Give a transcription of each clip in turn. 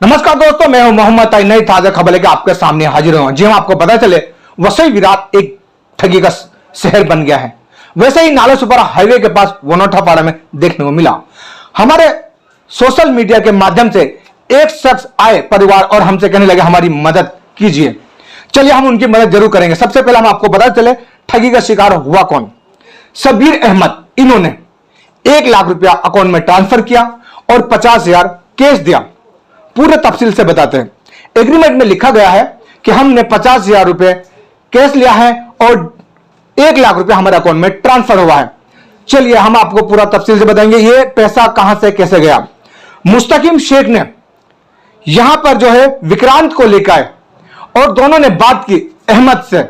नमस्कार दोस्तों, मैं हूं मोहम्मद ताई। नई ताजा खबर लेकर आपके सामने हाजिर हूं। जी आपको पता चले वसई विराट एक ठगी का शहर बन गया है। वैसे ही नाला सुपारा हाईवे के पास वनोठापाड़ा में देखने को मिला। हमारे सोशल मीडिया के माध्यम से एक शख्स आए परिवार और हमसे कहने लगे हमारी मदद कीजिए। चलिए हम उनकी मदद जरूर करेंगे। सबसे पहले हम आपको पता चले ठगी का शिकार हुआ कौन। शब्बीर अहमद, इन्होंने 1 लाख रुपया अकाउंट में ट्रांसफर किया और 50,000 कैश दिया। पूरे तफसील से बताते हैं। एग्रीमेंट में लिखा गया है कि हमने 50,000 रुपए कैश लिया है और 1 लाख रुपए हमारे अकाउंट में ट्रांसफर हुआ है। चलिए हम आपको पूरा तफसील से बताएंगे ये पैसा कहां से कैसे गया। मुस्तकीम शेख ने यहां पर जो है विक्रांत को लेकर आए और दोनों ने बात की अहमद से,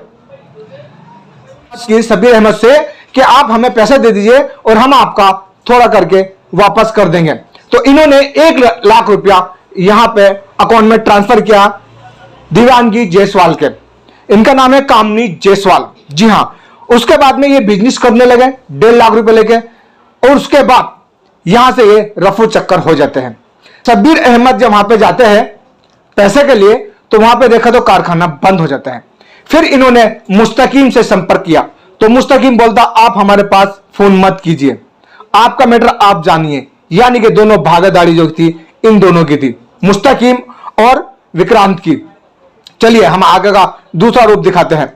शब्बीर अहमद से कि आप हमें पैसे दे दीजिए और हम आपका थोड़ा करके वापस कर देंगे। तो इन्होंने 1 लाख रुपया यहां पे अकाउंट में ट्रांसफर किया दिव्यांगी जायसवाल के। इनका नाम है कामनी जायसवाल। जी हां, उसके बाद में ये बिजनेस करने लगे 1.5 लाख रुपए लेके और उसके बाद यहां से ये रफू चक्कर हो जाते हैं। शब्बीर अहमद जब वहां पे जाते हैं पैसे के लिए तो वहां पे देखा तो कारखाना बंद हो जाता है। फिर इन्होंने मुस्तकीम से संपर्क किया तो मुस्तकीम बोलता आप हमारे पास फोन मत कीजिए, आपका मैटर आप जानिए। यानी कि दोनों भागीदारी जो थी इन दोनों की थी, मुस्तकीम और विक्रांत की। चलिए हम आगे का दूसरा रूप दिखाते हैं।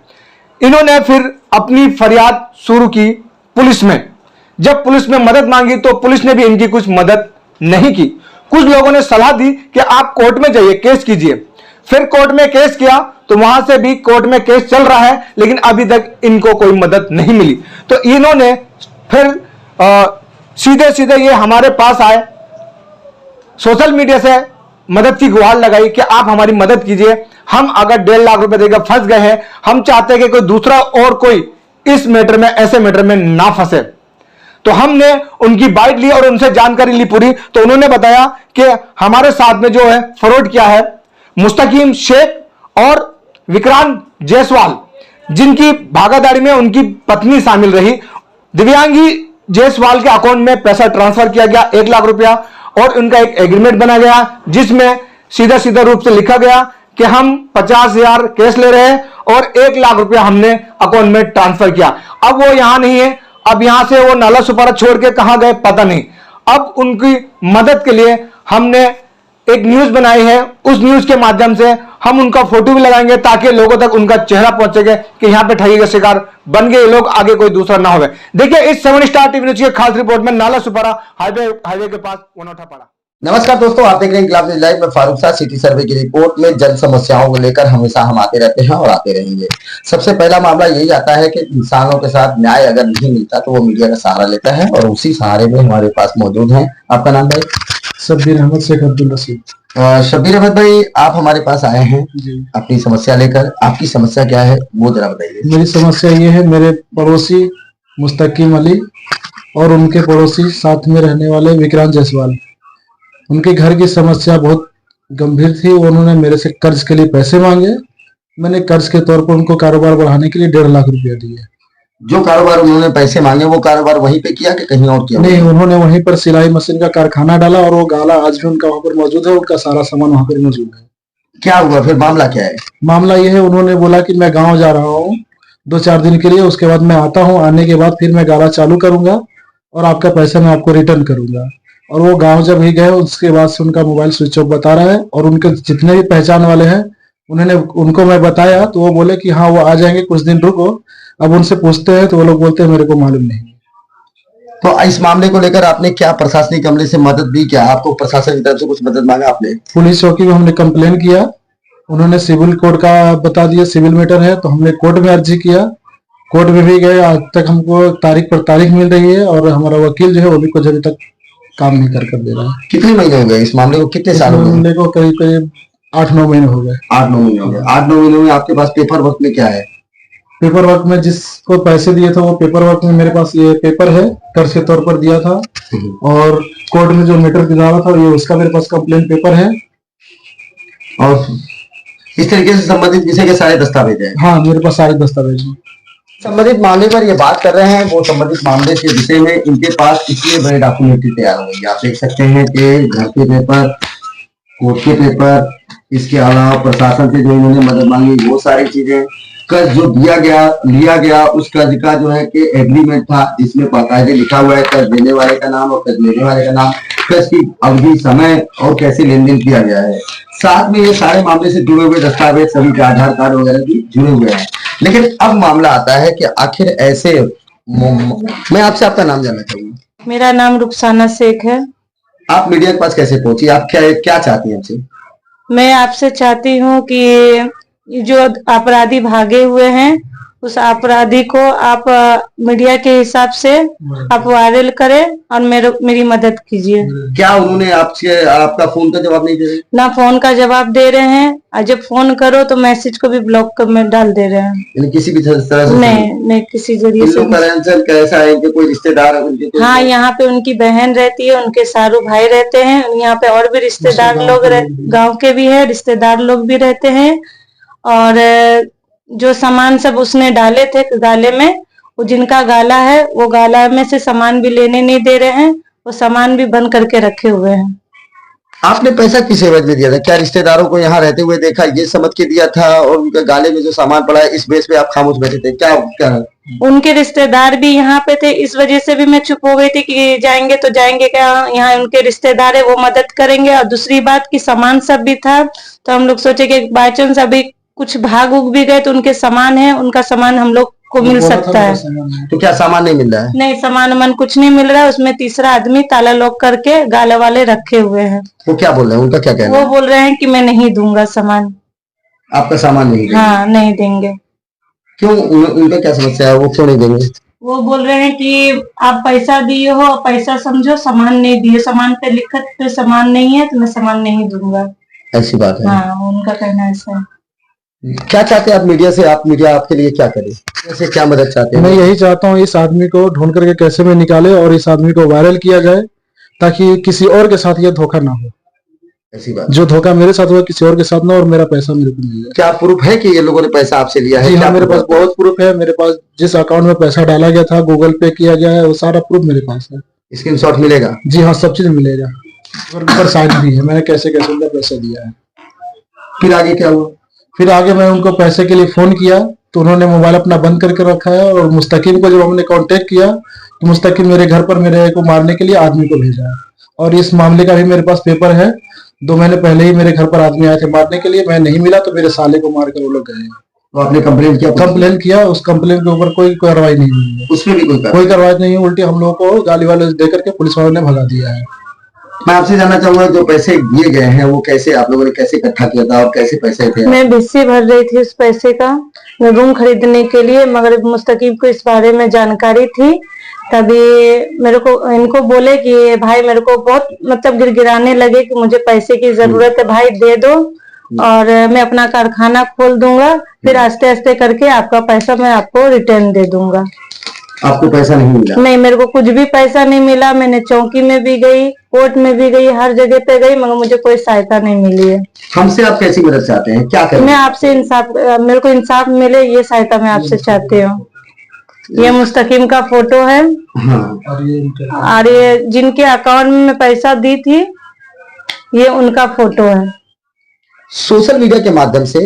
इन्होंने फिर अपनी फरियाद शुरू की पुलिस में। जब पुलिस में मदद मांगी तो पुलिस ने भी इनकी कुछ मदद नहीं की। कुछ लोगों ने सलाह दी कि आप कोर्ट में जाइए, केस कीजिए। फिर कोर्ट में केस किया तो वहां से भी कोर्ट में केस चल रहा है, लेकिन अभी तक इनको कोई मदद नहीं मिली। तो इन्होंने फिर सीधे सीधे ये हमारे पास आए, सोशल मीडिया से मदद की गुहार लगाई कि आप हमारी मदद कीजिए। हम अगर 1.5 लाख रुपए देकर फंस गए हैं, हम चाहते हैं कि कोई दूसरा और कोई इस मैटर में, ऐसे मैटर में ना फंसे। तो हमने उनकी बाइट ली और उनसे जानकारी ली पूरी। तो उन्होंने बताया कि हमारे साथ में जो है फ्रॉड किया है मुस्तकीम शेख और विक्रांत जायसवाल, जिनकी भागीदारी में उनकी पत्नी शामिल रही। दिव्यांगी जायसवाल के अकाउंट में पैसा ट्रांसफर किया गया 1 लाख रुपया और उनका एक एग्रीमेंट बना गया जिसमें सीधा सीधा रूप से लिखा गया कि हम 50,000 कैश ले रहे हैं और 1 लाख रुपया हमने अकाउंट में ट्रांसफर किया। अब वो यहां नहीं है, अब यहां से वो नाला सुपारा छोड़ के कहां गए पता नहीं। अब उनकी मदद के लिए हमने एक न्यूज बनाई है, उस न्यूज के माध्यम से हम उनका फोटो भी लगाएंगे ताकि लोगों तक उनका चेहरा पहुंचेगा कि यहां पे ठगी का शिकार बन गए लोग, आगे कोई दूसरा ना हो। देखिए इस 7 स्टार टीवी न्यूज की खास रिपोर्ट में नाला सुपारा हाईवे के पास वनोठापाड़ा। नमस्कार दोस्तों, आप देख रहे हैं इंकलाब न्यूज़ लाइव में फारूक साहब। सिटी सर्वे की रिपोर्ट में जन समस्याओं को लेकर हमेशा हम आते रहते हैं और आते रहेंगे। सबसे पहला मामला यही आता है कि इंसानों के साथ न्याय अगर नहीं मिलता तो वो मीडिया का सहारा लेता है और उसी सहारे में हमारे पास मौजूद हैं। आपका नाम भाई? शब्बीर अहमद शेख अब्दुल रशीद। शब्बीर अहमद भाई, आप हमारे पास आए हैं जी। अपनी समस्या लेकर। आपकी समस्या क्या है वो जरा बताइए। मेरी समस्या ये है, मेरे पड़ोसी मुस्तकीम अली और उनके पड़ोसी साथ में रहने वाले विक्रांत जायसवाल, उनके घर की समस्या बहुत गंभीर थी। उन्होंने मेरे से कर्ज के लिए पैसे मांगे। मैंने कर्ज के तौर पर उनको कारोबार बढ़ाने के लिए 1.5 लाख रुपया दिए। जो कारोबार उन्होंने पैसे मांगे वो कारोबार वहीं पे किया कि कहीं और किया? नहीं, उन्होंने वहीं पर सिलाई मशीन का कारखाना डाला और वो गाला आज भी उनका वहां पर मौजूद है। उनका सारा सामान वहां पर मौजूद है। क्या हुआ फिर, मामला क्या है? मामला यह है, उन्होंने बोला कि मैं गाँव जा रहा हूँ 2-4 दिन के लिए, उसके बाद मैं आता हूँ, आने के बाद फिर मैं गाला चालू करूंगा और आपका पैसा मैं आपको रिटर्न करूंगा। और वो गांव जब ही गए उसके बाद से उनका मोबाइल स्विच ऑफ बता रहा है और उनके जितने भी पहचान वाले हैं उनको मैं बताया तो वो बोले कि हाँ वो आ जाएंगे, कुछ दिन रुको। अब उनसे पूछते हैं तो वो लोग बोलते हैं मेरे को मालूम नहीं। तो इस मामले को लेकर आपने क्या प्रशासनिक अमले से मदद भी किया? आपको प्रशासन की तरफ से कुछ मदद मांगा आपने? पुलिस चौकी में हमने कंप्लेन किया, उन्होंने सिविल कोर्ट का बता दिया, सिविल मैटर है। तो हमने कोर्ट में अर्जी किया, कोर्ट में भी गए। आज तक हमको तारीख पर तारीख मिल रही है और हमारा वकील जो है वो भी कुछ अभी तक काम नहीं कर दे रहा है। कितने महीने हो गए इस मामले को? कितने साल हो गए? मामले को करीब करीब 8-9 महीने हो गए। 8-9 महीने हो गए। 8-9 महीने में आपके पास पेपर वर्क में क्या है? पेपर वर्क में जिसको पैसे दिए थे वो पेपर वर्क में मेरे पास ये पेपर है, कर्ज के तौर पर दिया था। और कोर्ट में जो मैटर गिराया था ये उसका मेरे पास कंप्लेन पेपर है। और इस तरीके से संबंधित विषय के सारे दस्तावेज हैं? हाँ, मेरे पास सारे दस्तावेज हैं। संबंधित मामले पर ये बात कर रहे हैं, वो संबंधित मामले के विषय में इनके पास इतने बड़े डॉक्यूमेंट्री तैयार हो गई। आप देख सकते हैं कि घर के पेपर कोर्ट के पेपर, इसके अलावा प्रशासन से जो इन्होंने मदद मांगी वो सारी चीजें, कर्ज जो लिया गया उस कर्ज का जो है कि एग्रीमेंट था जिसमें बाकायदे लिखा हुआ है कर्ज देने वाले का नाम और कर्ज लेने वाले का नाम, कर्ज की अवधि, समय और कैसे लेन देन किया गया है। साथ में ये सारे मामले से जुड़े हुए दस्तावेज सभी के आधार कार्ड वगैरह भी जुड़े हुए हैं। लेकिन अब मामला आता है कि आखिर ऐसे मैं आपसे आपका नाम जानना चाहूंगा। मेरा नाम रुखसाना शेख है। आप मीडिया के पास कैसे पहुंची? आप क्या चाहती हैं हमसे? मैं आपसे चाहती हूँ कि जो अपराधी भागे हुए हैं उस अपराधी को आप मीडिया के हिसाब से आप वायरल करें और मेरी मदद कीजिए। क्या उन्होंने आपका फोन का जवाब नहीं दे रहे? ना फोन का जवाब दे रहे हैं और जब फोन करो तो मैसेज को भी ब्लॉक में डाल दे रहे हैं। किसी भी तरह से नहीं किसी जरिए से। कैसा है कि कोई रिश्तेदार है उनके? हाँ, यहाँ पे उनकी बहन रहती है, उनके सारू भाई रहते हैं, यहाँ पे और भी रिश्तेदार लोग गाँव के भी है, रिश्तेदार लोग भी रहते हैं। और जो सामान सब उसने डाले थे गाले में, वो जिनका गाला है वो गाला में से सामान भी लेने नहीं दे रहे हैं, वो सामान भी बंद करके रखे हुए हैं। आपने पैसा किस एवज में दिया था? क्या रिश्तेदारों को यहाँ रहते हुए देखा ये समझ के दिया था और उनके गाले में जो सामान पड़ा है इस बेस पे आप खामोश बैठे थे? क्या उनके रिश्तेदार भी यहाँ पे थे, इस वजह से भी मैं चुप हो गई थी कि जाएंगे तो जाएंगे क्या, यहाँ उनके रिश्तेदार है वो मदद करेंगे। और दूसरी बात कि सामान सब भी था, तो हम लोग सोचे कि बाई चांस अभी कुछ भाग उग भी गए तो उनके सामान है, उनका सामान हम लोग को मिल सकता है। तो क्या सामान नहीं मिल रहा है? नहीं, सामान मन कुछ नहीं मिल रहा है। उसमें तीसरा आदमी ताला लॉक करके गाले वाले रखे हुए हैं। वो क्या बोल रहे हैं? उनका क्या कहना है? वो बोल रहे हैं कि मैं नहीं दूंगा सामान। आपका सामान नहीं देंगे? हाँ, नहीं देंगे। क्यों? उनका क्या समस्या है? वो क्यों नहीं देंगे? वो बोल रहे हैं कि आप पैसा दिए हो, पैसा समझो, सामान नहीं दिए, सामान पे लिखत पे सामान नहीं है तो मैं सामान नहीं दूंगा। ऐसी बात है? हाँ, उनका कहना ऐसा है। क्या चाहते हैं आप मीडिया से? आप मीडिया आपके लिए क्या करे? कैसे क्या मदद चाहते हैं? मैं यही चाहता हूँ इस आदमी को ढूंढ करके कैसे में निकाले और इस आदमी को वायरल किया जाए ताकि किसी और के साथ ये धोखा ना हो। ऐसी बात जो धोखा मेरे साथ हुआ किसी और के साथ ना, और मेरा पैसा मेरे को मिल जाए। क्या प्रूफ है कि ये लोगों ने पैसा आपसे लिया है? जी हाँ, मेरे पास प्रूफ है? बहुत प्रूफ है। मेरे पास जिस अकाउंट में पैसा डाला गया था, गूगल पे किया गया है, वो सारा प्रूफ मेरे पास है। स्क्रीनशॉट मिलेगा? जी हाँ, सब चीज मिलेगा और साइन भी है, मैंने कैसे कैसे उनका पैसा दिया है। फिर आगे क्या हुआ? फिर आगे मैं उनको पैसे के लिए फोन किया तो उन्होंने मोबाइल अपना बंद करके रखा है। और मुस्तकीम को जब हमने कांटेक्ट किया तो मुस्तकीम मेरे घर पर मेरे को मारने के लिए आदमी को भेजा है। और इस मामले का भी मेरे पास पेपर है। 2 महीने पहले ही मेरे घर पर आदमी आए थे मारने के लिए, मैं नहीं मिला तो मेरे साले को मार कर वो लोग गए। तो आपने कंप्लेन किया? कंप्लेन किया, उस कंप्लेन के ऊपर कोई कार्रवाई नहीं हुई है। उसमें भी कोई कार्रवाई नहीं हुई, उल्टी हम लोगों को गाली वाले दे करके पुलिस वालों ने भगा दिया है। मैं आपसे जानना चाहूंगा जो पैसे दिए गए हैं वो कैसे आप लोगों ने कैसे इकट्ठा किया था और कैसे पैसे थे? मैं भिस्सी भर रही थी उस पैसे का रूम खरीदने के लिए, मगर मुस्तकीम को इस बारे में जानकारी थी। तभी मेरे को इनको बोले कि भाई मेरे को बहुत मतलब गिड़गिड़ाने लगे कि मुझे पैसे की जरूरत है भाई, दे दो और मैं अपना कारखाना खोल दूंगा, फिर आस्ते आस्ते करके आपका पैसा मैं आपको रिटर्न दे दूंगा। आपको पैसा नहीं मिला? नहीं, मेरे को कुछ भी पैसा नहीं मिला। मैंने चौकी में भी गई, कोर्ट में भी गई, हर जगह पे गई, मगर मुझे कोई सहायता नहीं मिली है। हमसे आप कैसी मदद चाहते हैं? क्या करें? मैं आपसे इंसाफ, मेरे को इंसाफ मिले, ये सहायता मैं आपसे चाहती हूँ। ये मुस्तकीम का फोटो है। हाँ। और ये जिनके अकाउंट में मैं पैसा दी थी, ये उनका फोटो है। सोशल मीडिया के माध्यम से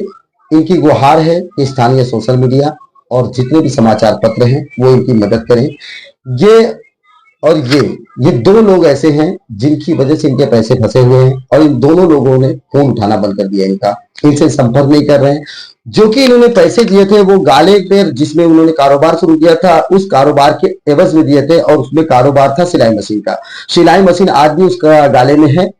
इनकी गुहार है कि स्थानीय सोशल मीडिया और जितने भी समाचार पत्र हैं वो इनकी मदद करें। ये 2 लोग ऐसे हैं जिनकी वजह से इनके पैसे फंसे हुए हैं और इन दोनों लोगों ने फोन उठाना बंद कर दिया इनका, इनसे संपर्क नहीं कर रहे हैं। जो कि इन्होंने पैसे दिए थे वो गाले पे जिसमें उन्होंने कारोबार शुरू किया था उस कारोबार के एवज में दिए थे और उसमें कारोबार था सिलाई मशीन का। सिलाई मशीन आज भी उसका गाले में है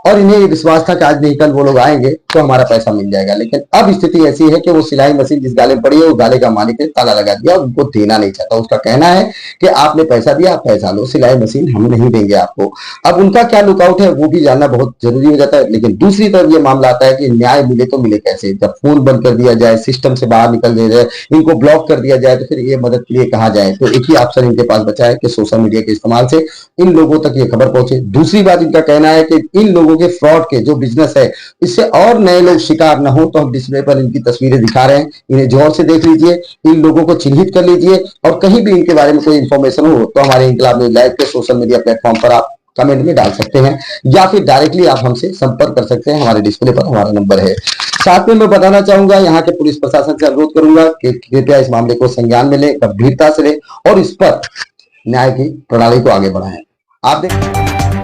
और इन्हें ये विश्वास था कि आज नहीं कल वो लोग आएंगे तो हमारा पैसा मिल जाएगा। लेकिन अब स्थिति ऐसी है कि वो सिलाई मशीन जिस गाले में पड़ी है वो गाले का मालिक ने ताला लगा दिया और उनको देना नहीं चाहता। उसका कहना है कि आपने पैसा दिया, आप पैसा लो, सिलाई मशीन हम नहीं देंगे आपको। अब उनका क्या लुकआउट है वो भी जानना बहुत जरूरी हो जाता है। लेकिन दूसरी तरफ ये मामला आता है कि न्याय मिले तो मिले कैसे? जब फोन बंद कर दिया जाए, सिस्टम से बाहर निकल दिया जाए, इनको ब्लॉक कर दिया जाए तो फिर ये मदद के लिए कहा जाए। तो एक ही ऑप्शन इनके पास बचा है कि सोशल मीडिया के इस्तेमाल से इन लोगों तक ये खबर पहुंचे। दूसरी बात इनका कहना है कि इन लोगों के फ्रॉड के जो बिजनेस है इससे और नए लोग शिकार न हो, तो हम डिस्प्ले पर इनकी तस्वीरें दिखा रहे हैं, इन्हें जोर से देख लीजिए, इन लोगों को चिन्हित कर लीजिए और कहीं भी इनके बारे में कोई इंफॉर्मेशन हो तो हमारे इंकलाब न्यूज़ लाइव के सोशल मीडिया प्लेटफॉर्म पर आप कमेंट में डाल सकते हैं या फिर डायरेक्टली आप हमसे संपर्क कर सकते हैं। हमारे डिस्प्ले पर हमारा नंबर है। साथ में मैं बताना चाहूंगा, यहाँ के पुलिस प्रशासन से अनुरोध करूंगा कि कृपया इस मामले को संज्ञान में लें, गंभीरता से लें और इस पर न्याय की प्रणाली को आगे बढ़ाएं। आप देख